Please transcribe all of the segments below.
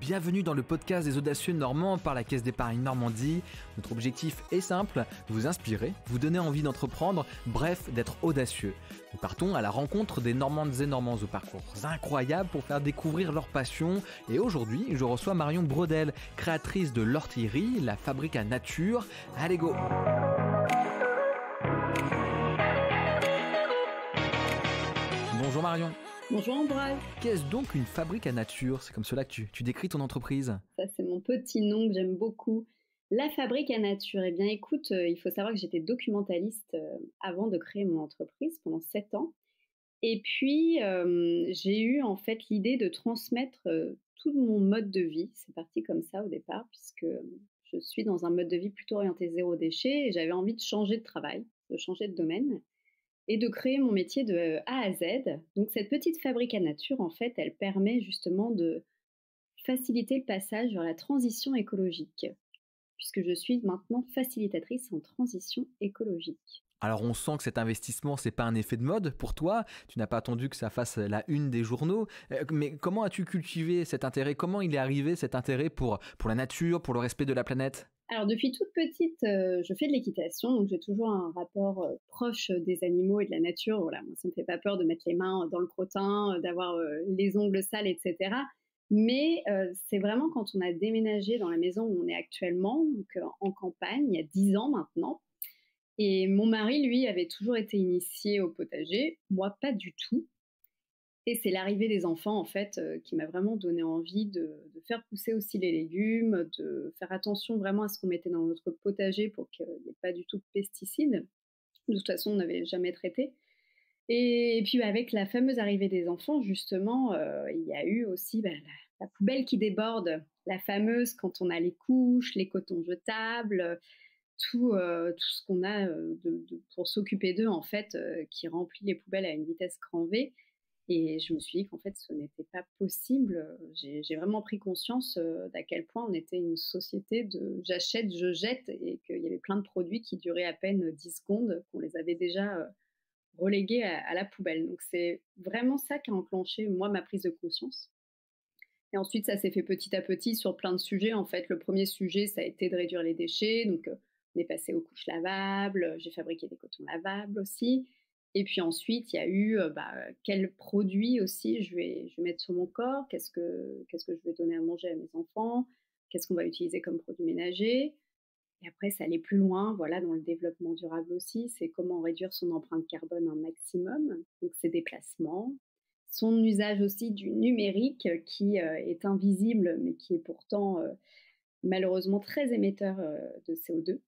Bienvenue dans le podcast des audacieux normands par la Caisse d'épargne Normandie. Notre objectif est simple, vous inspirer, vous donner envie d'entreprendre, bref, d'être audacieux. Nous partons à la rencontre des Normandes et Normands aux parcours incroyables pour faire découvrir leur passion. Et aujourd'hui, je reçois Marion Brodel, créatrice de l'Ortillerie, la fabrique à nature. Allez go! Bonjour Marion. Bonjour Ambroise. Qu'est-ce donc une fabrique à nature? C'est comme cela que tu décris ton entreprise. Ça, c'est mon petit nom que j'aime beaucoup. La fabrique à nature. Eh bien, écoute, il faut savoir que j'étais documentaliste avant de créer mon entreprise pendant 7 ans. Et puis, j'ai eu en fait l'idée de transmettre tout mon mode de vie. C'est parti comme ça au départ, puisque je suis dans un mode de vie plutôt orienté zéro déchet et j'avais envie de changer de travail, de changer de domaine et de créer mon métier de A à Z. Donc cette petite fabrique à nature, en fait, elle permet justement de faciliter le passage vers la transition écologique, puisque je suis maintenant facilitatrice en transition écologique. Alors on sent que cet investissement, c'est pas un effet de mode pour toi, tu n'as pas attendu que ça fasse la une des journaux, mais comment as-tu cultivé cet intérêt? Comment il est arrivé cet intérêt pour la nature, pour le respect de la planète? Alors depuis toute petite, je fais de l'équitation, donc j'ai toujours un rapport proche des animaux et de la nature. Voilà, moi ça me fait pas peur de mettre les mains dans le crottin, d'avoir les ongles sales, etc. Mais c'est vraiment quand on a déménagé dans la maison où on est actuellement, donc en campagne, il y a 10 ans maintenant. Et mon mari, lui, avait toujours été initié au potager, moi pas du tout. Et c'est l'arrivée des enfants, en fait, qui m'a vraiment donné envie de faire pousser aussi les légumes, de faire attention vraiment à ce qu'on mettait dans notre potager pour qu'il n'y ait pas du tout de pesticides. De toute façon, on n'avait jamais traité. Et puis, avec la fameuse arrivée des enfants, justement, il y a eu aussi la poubelle qui déborde, la fameuse quand on a les couches, les cotons jetables, tout ce qu'on a pour s'occuper d'eux, en fait, qui remplit les poubelles à une vitesse grand V. Et je me suis dit qu'en fait, ce n'était pas possible. J'ai vraiment pris conscience d'à quel point on était une société de j'achète, je jette, et qu'il y avait plein de produits qui duraient à peine 10 secondes, qu'on les avait déjà relégués à la poubelle. Donc c'est vraiment ça qui a enclenché, moi, ma prise de conscience. Et ensuite, ça s'est fait petit à petit sur plein de sujets. En fait, le premier sujet, ça a été de réduire les déchets. Donc, on est passé aux couches lavables. J'ai fabriqué des cotons lavables aussi. Et puis ensuite, il y a eu quels produits aussi je vais mettre sur mon corps, qu'est-ce que je vais donner à manger à mes enfants, qu'est-ce qu'on va utiliser comme produit ménager. Et après, ça allait plus loin, voilà, dans le développement durable aussi, c'est comment réduire son empreinte carbone un maximum, donc ses déplacements, son usage aussi du numérique qui est invisible, mais qui est pourtant malheureusement très émetteur de CO2.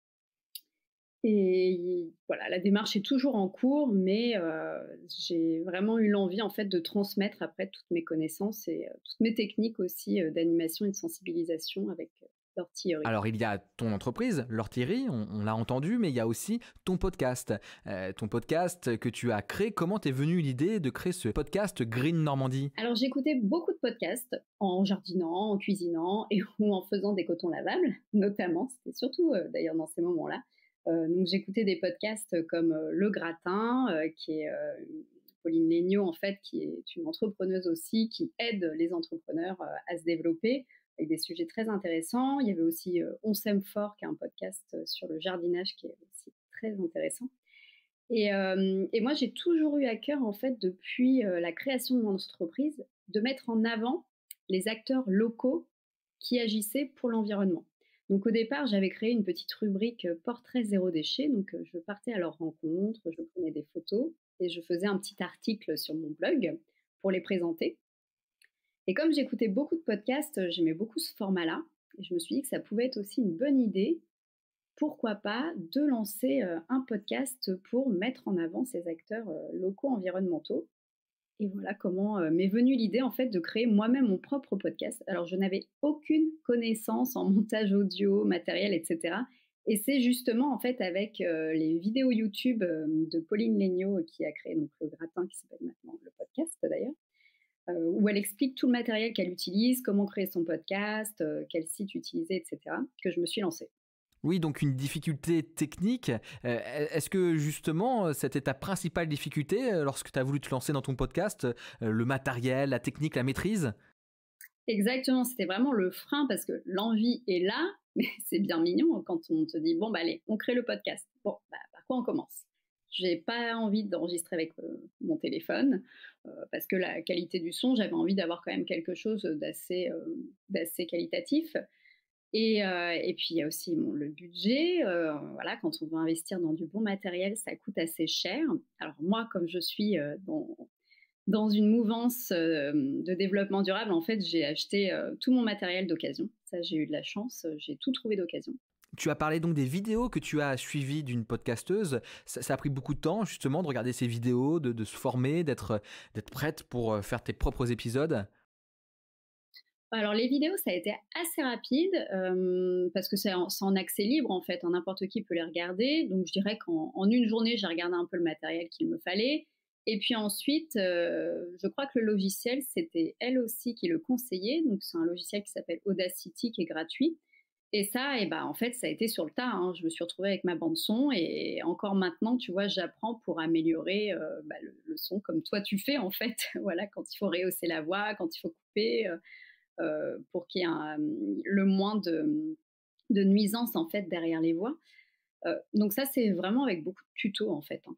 Et voilà, la démarche est toujours en cours, mais j'ai vraiment eu l'envie en fait de transmettre après toutes mes connaissances et toutes mes techniques aussi d'animation et de sensibilisation avec l'ortillerie. Alors il y a ton entreprise, l'Ortillerie, on l'a entendu, mais il y a aussi ton podcast. Ton podcast que tu as créé, comment t'es venue l'idée de créer ce podcast Green Normandie? Alors j'écoutais beaucoup de podcasts en jardinant, en cuisinant et ou en faisant des cotons lavables, notamment, c'était surtout d'ailleurs dans ces moments-là. Donc j'écoutais des podcasts comme Le Gratin, qui est Pauline Léniaud en fait, qui est une entrepreneuse aussi, qui aide les entrepreneurs à se développer avec des sujets très intéressants. Il y avait aussi On s'aime fort, qui est un podcast sur le jardinage qui est aussi très intéressant. Et moi, j'ai toujours eu à cœur, en fait, depuis la création de mon entreprise, de mettre en avant les acteurs locaux qui agissaient pour l'environnement. Donc au départ, j'avais créé une petite rubrique portrait zéro déchet. Donc je partais à leur rencontre, je prenais des photos et je faisais un petit article sur mon blog pour les présenter. Et comme j'écoutais beaucoup de podcasts, j'aimais beaucoup ce format-là. Et je me suis dit que ça pouvait être aussi une bonne idée, pourquoi pas, de lancer un podcast pour mettre en avant ces acteurs locaux environnementaux. Et voilà comment m'est venue l'idée en fait de créer moi-même mon propre podcast. Alors je n'avais aucune connaissance en montage audio, matériel, etc. Et c'est justement en fait avec les vidéos YouTube de Pauline Léniaud qui a créé donc Le Gratin, qui s'appelle maintenant le podcast d'ailleurs, où elle explique tout le matériel qu'elle utilise, comment créer son podcast, quel site utiliser, etc. que je me suis lancée. Oui, donc une difficulté technique. Est-ce que justement, c'était ta principale difficulté lorsque tu as voulu te lancer dans ton podcast, le matériel, la technique, la maîtrise? Exactement, c'était vraiment le frein parce que l'envie est là, mais c'est bien mignon quand on te dit: «Bon, bah, allez, on crée le podcast». Bon, bah, par quoi on commence? J'ai pas envie d'enregistrer avec, mon téléphone, parce que la qualité du son, j'avais envie d'avoir quand même quelque chose, d'assez qualitatif et puis il y a aussi, bon, le budget, voilà, quand on veut investir dans du bon matériel, ça coûte assez cher. Alors moi, comme je suis, dans une mouvance, de développement durable, en fait, j'ai acheté, tout mon matériel d'occasion. Ça, j'ai eu de la chance, j'ai tout trouvé d'occasion. Tu as parlé donc des vidéos que tu as suivies d'une podcasteuse. Ça a pris beaucoup de temps justement de regarder ces vidéos, de se former, d'être prête pour faire tes propres épisodes. Alors les vidéos, ça a été assez rapide, parce que c'est en accès libre, en fait, hein, n'importe qui peut les regarder. Donc je dirais qu'en une journée, j'ai regardé un peu le matériel qu'il me fallait et puis ensuite, je crois que le logiciel, c'était elle aussi qui le conseillait. Donc c'est un logiciel qui s'appelle Audacity qui est gratuit et ça et bah, en fait, ça a été sur le tas, hein. Je me suis retrouvée avec ma bande son et encore maintenant, tu vois, j'apprends pour améliorer, bah, le son comme toi tu fais, en fait. Voilà, quand il faut rehausser la voix, quand il faut couper, pour qu'il y ait le moins de nuisances en fait derrière les voix. Donc ça, c'est vraiment avec beaucoup de tutos en fait, hein.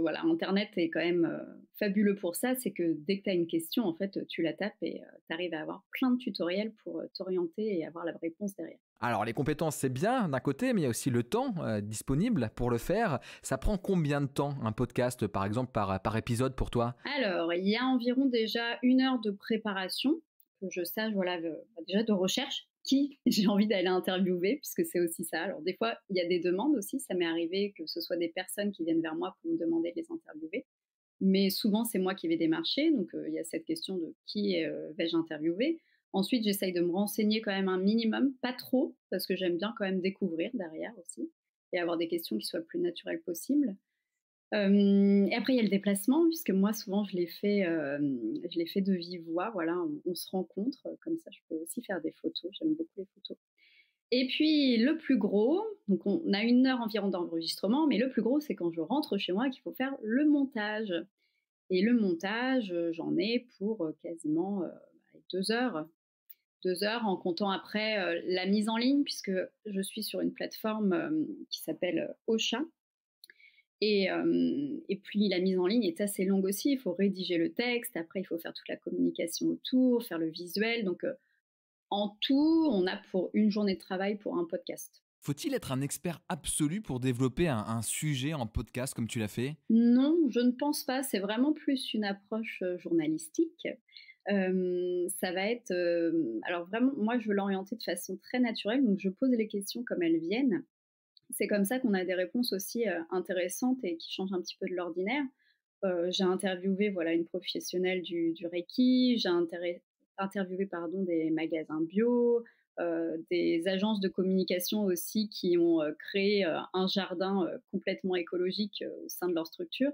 Voilà, Internet est quand même fabuleux pour ça, c'est que dès que tu as une question, en fait, tu la tapes et tu arrives à avoir plein de tutoriels pour t'orienter et avoir la réponse derrière. Alors les compétences, c'est bien d'un côté, mais il y a aussi le temps disponible pour le faire. Ça prend combien de temps un podcast, par exemple, par épisode pour toi? Alors, il y a environ déjà 1 heure de préparation, que je sache, voilà, déjà de recherche, qui j'ai envie d'aller interviewer, puisque c'est aussi ça. Alors, des fois, il y a des demandes aussi. Ça m'est arrivé que ce soit des personnes qui viennent vers moi pour me demander de les interviewer. Mais souvent, c'est moi qui vais démarcher. Donc, il y a cette question de qui vais-je interviewer. Ensuite, j'essaye de me renseigner quand même un minimum, pas trop, parce que j'aime bien quand même découvrir derrière aussi et avoir des questions qui soient le plus naturelles possible. Et après, il y a le déplacement, puisque moi, souvent, je l'ai fait de vive voix. Voilà, on se rencontre, comme ça, je peux aussi faire des photos. J'aime beaucoup les photos. Et puis, le plus gros, donc on a 1 heure environ d'enregistrement, mais le plus gros, c'est quand je rentre chez moi et qu'il faut faire le montage. Et le montage, j'en ai pour quasiment 2 heures. 2 heures en comptant après la mise en ligne, puisque je suis sur une plateforme qui s'appelle Ocha. Et puis la mise en ligne est assez longue aussi. Il faut rédiger le texte, après il faut faire toute la communication autour, faire le visuel. Donc en tout, on a pour une journée de travail pour un podcast. Faut-il être un expert absolu pour développer un sujet en podcast comme tu l'as fait? Non, je ne pense pas. C'est vraiment plus une approche journalistique. Ça va être... alors vraiment, moi, je veux l'orienter de façon très naturelle. Donc je pose les questions comme elles viennent. C'est comme ça qu'on a des réponses aussi intéressantes et qui changent un petit peu de l'ordinaire. J'ai interviewé voilà, une professionnelle du Reiki, j'ai interviewé pardon, des magasins bio, des agences de communication aussi qui ont créé un jardin complètement écologique au sein de leur structure.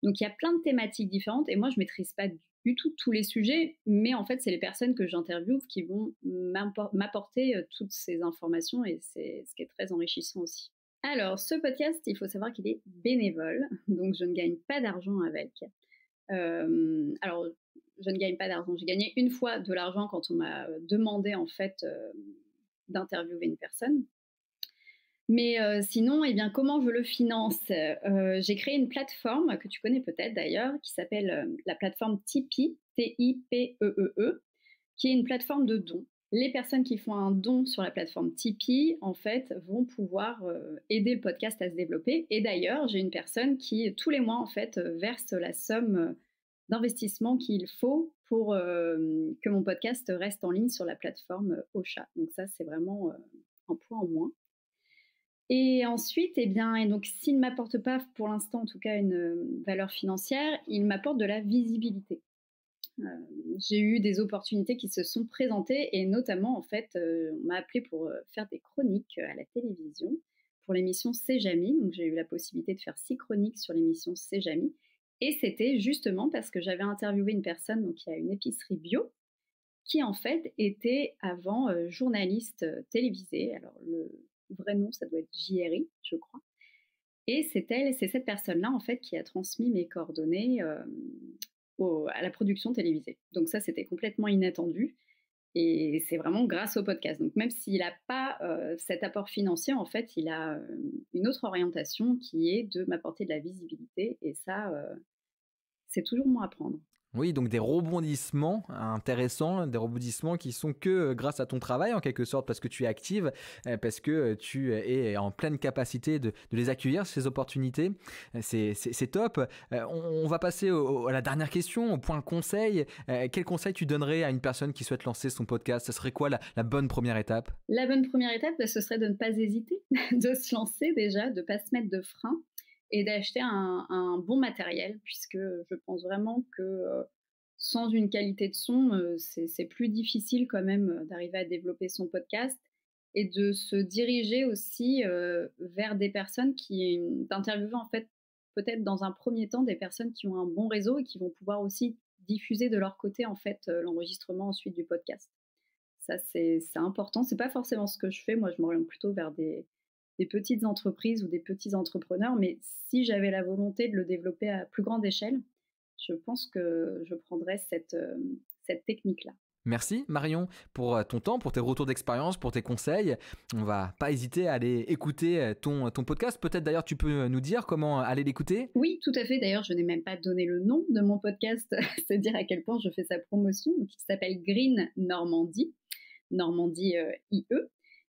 Donc il y a plein de thématiques différentes et moi je ne maîtrise pas du tout tous les sujets, mais en fait c'est les personnes que j'interviewe qui vont m'apporter toutes ces informations et c'est ce qui est très enrichissant aussi. Alors, ce podcast, il faut savoir qu'il est bénévole, donc je ne gagne pas d'argent avec. Alors, je ne gagne pas d'argent. J'ai gagné une fois de l'argent quand on m'a demandé en fait d'interviewer une personne. Mais sinon, eh bien, comment je le finance? J'ai créé une plateforme que tu connais peut-être d'ailleurs, qui s'appelle la plateforme Tipeee, T-I-P-E-E-E, qui est une plateforme de dons. Les personnes qui font un don sur la plateforme Tipeee, en fait, vont pouvoir aider le podcast à se développer. Et d'ailleurs, j'ai une personne qui, tous les mois, en fait, verse la somme d'investissement qu'il faut pour que mon podcast reste en ligne sur la plateforme Ocha. Donc ça, c'est vraiment un point en moins. Et ensuite, eh bien, et donc, s'il ne m'apporte pas, pour l'instant en tout cas, une valeur financière, il m'apporte de la visibilité. J'ai eu des opportunités qui se sont présentées et notamment, en fait, on m'a appelé pour faire des chroniques à la télévision pour l'émission C'est Jamy. Donc, j'ai eu la possibilité de faire 6 chroniques sur l'émission C'est Jamy. Et c'était justement parce que j'avais interviewé une personne donc, qui a une épicerie bio qui, en fait, était avant journaliste télévisée. Alors, le vrai nom, ça doit être JRI, je crois. Et c'est cette personne-là, en fait, qui a transmis mes coordonnées à la production télévisée. Donc ça, c'était complètement inattendu. Et c'est vraiment grâce au podcast. Donc même s'il n'a pas cet apport financier, en fait, il a une autre orientation qui est de m'apporter de la visibilité. Et ça, c'est toujours moi à prendre. Oui, donc des rebondissements intéressants, des rebondissements qui sont que grâce à ton travail en quelque sorte, parce que tu es active, parce que tu es en pleine capacité de les accueillir, ces opportunités. C'est top. On va passer à la dernière question, au point conseil. Quel conseil tu donnerais à une personne qui souhaite lancer son podcast ? Ce serait quoi la bonne première étape ? La bonne première étape, ce serait de ne pas hésiter, de se lancer déjà, de ne pas se mettre de frein et d'acheter un bon matériel, puisque je pense vraiment que sans une qualité de son, c'est plus difficile quand même d'arriver à développer son podcast et de se diriger aussi vers des personnes d'interviewer en fait peut-être dans un premier temps des personnes qui ont un bon réseau et qui vont pouvoir aussi diffuser de leur côté en fait l'enregistrement ensuite du podcast. Ça c'est important, c'est pas forcément ce que je fais, moi je m'oriente plutôt vers des petites entreprises ou des petits entrepreneurs, mais si j'avais la volonté de le développer à plus grande échelle, je pense que je prendrais cette technique-là. Merci Marion pour ton temps, pour tes retours d'expérience, pour tes conseils. On va pas hésiter à aller écouter ton podcast. Peut-être d'ailleurs tu peux nous dire comment aller l'écouter ? Oui, tout à fait. D'ailleurs, je n'ai même pas donné le nom de mon podcast. C'est dire à quel point je fais sa promotion. Donc, il s'appelle Green Normandie, Normandie IE.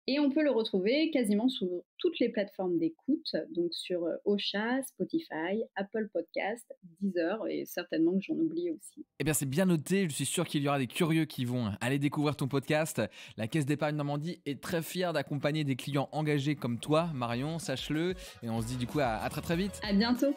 Et on peut le retrouver quasiment sur toutes les plateformes d'écoute, donc sur Ocha, Spotify, Apple Podcast, Deezer, et certainement que j'en oublie aussi. Eh bien, c'est bien noté. Je suis sûr qu'il y aura des curieux qui vont aller découvrir ton podcast. La Caisse d'épargne Normandie est très fière d'accompagner des clients engagés comme toi, Marion, sache-le. Et on se dit du coup à très très vite. À bientôt.